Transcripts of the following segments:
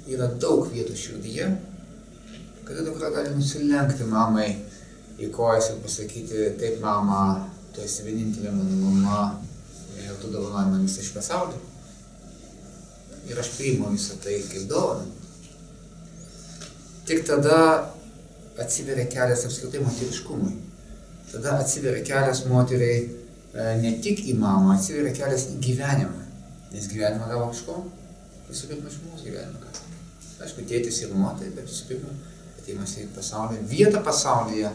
yra daug vietų širdyje, kada dukra gali nusilenkti mamai į kojas ir pasakyti, taip mama, tu esi vienintelė mano mama ir tu dovanoji man visą šį pasaulį. Ir aš priimu visą tai kaip dovaną. Tik tada atsiveria kelias apskritai moteriškumui. Tada atsiveria kelias moteriai ne tik į mamą, atsiveria kelias į gyvenimą. Nes gyvenimą gavo kažko, visų pirma žmogaus gyvenimą. Aišku, tėtis ir moteris, bet visų pirma atėjimas į pasaulį. Vietą pasaulyje,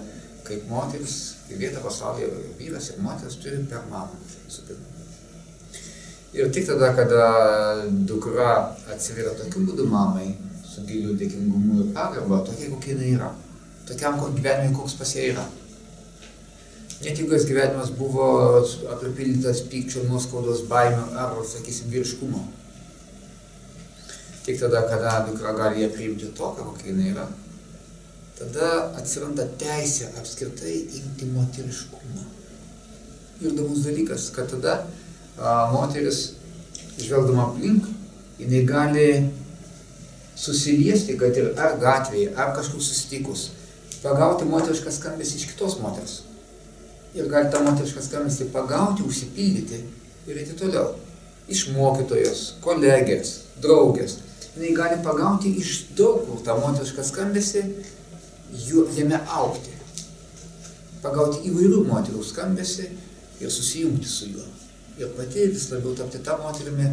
kaip moteris, vietą pasaulyje vyras ir moteris turi per mamą, visų pirma. Ir tik tada, kada dukra atsiveria tokiu būdu mamai, su giliu dėkingumu ir pagarba, tokia kokia jinai yra. Tokiam gyvenimui, koks pas ją yra. Net jeigu jos gyvenimas buvo apipildytas pykčio, nuoskaudos, baimių ar, sakysim, vyriškumo. Tik tada, kada dukra gali ją priimti tokią, kokia jinai yra, tada atsiranda teisė apskritai imti moteriškumą. Ir įdomus dalykas, kad tada moteris, žvelgdama aplink, jinai gali susiliesti, kad ir ar gatvėje, ar kažkur susitikus, pagauti moterišką skambesį iš kitos moters. Ir gali tą moterišką skambesį pagauti, užsipildyti ir eiti toliau. Iš mokytojos, kolegės, draugės. Jinai gali pagauti iš daug kur tą moterišką skambesį, jame augti. Pagauti įvairių moterų skambesį ir susijungti su juo. Ir pati vis labiau tapti tą moterimi,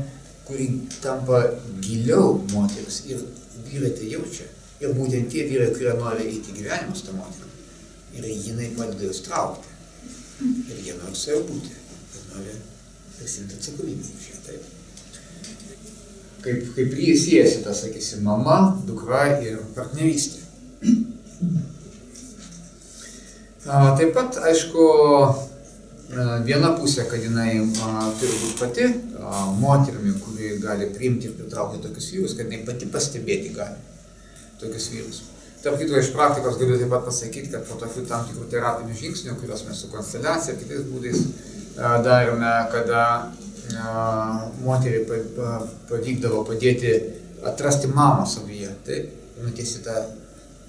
kuri tampa giliau moteris ir vyrai tai jaučia. Ir būtent tie vyrai, kurie nori eiti gyvenimą su tą moterimi. Ir jinai padeda juos traukti. Ir jie nori su juo būti. Ir nori prisimti atsakomybę už ją. Kaip siejasi tas, sakysim, mama, dukra ir partnerystė. Taip pat, aišku, viena pusė, kad jinai turi būti pati moterimi, kuri gali priimti ir pritraukti tokius vyrus, kad jinai pati pastebėti gali tokius vyrus. Tarp kitko, iš praktikos galiu taip pat pasakyti, kad po tokių tam tikrų terapinių žingsnių, kuriuos mes su konsteliacija ir kitais būdais darome, kada moteriai pavykdavo padėti atrasti mamą savyje, taip, nutiesti tą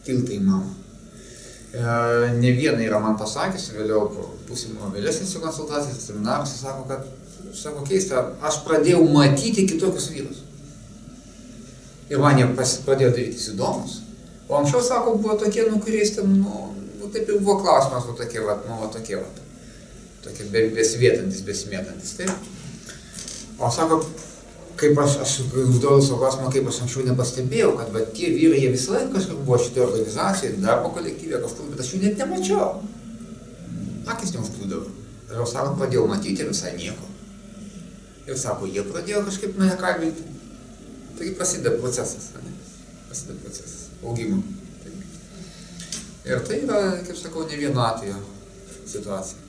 tiltą į mamą. Ne viena yra man pasakęs, vėliau pusimo vėlesnėse konsultacijose, seminaruose, sako keista, aš pradėjau matyti kitokius vyrus. Ir man jie pradėjo darytis įdomus. O anksčiau, sako, buvo tokie, kuriais ten, taip ir buvo klausimas, tokie, besivietantis, besimėtantis, taip. O sako, kaip aš užduodu savo klausimą, kaip aš anksčiau nepastebėjau, kad tie vyrai, jie visą laiką kažkaip buvo šitoje organizacijoje, darbo kolektyve kažkur, bet aš jų net nemačiau. Akis neužkliūdavo. Ir sako, pradėjau matyti visai nieko. Ir sako, jie pradėjo kažkaip mane kalbinti. Taigi prasideda procesas, augimo. Ir tai yra, kaip sakau, ne vieno atvejo situacija.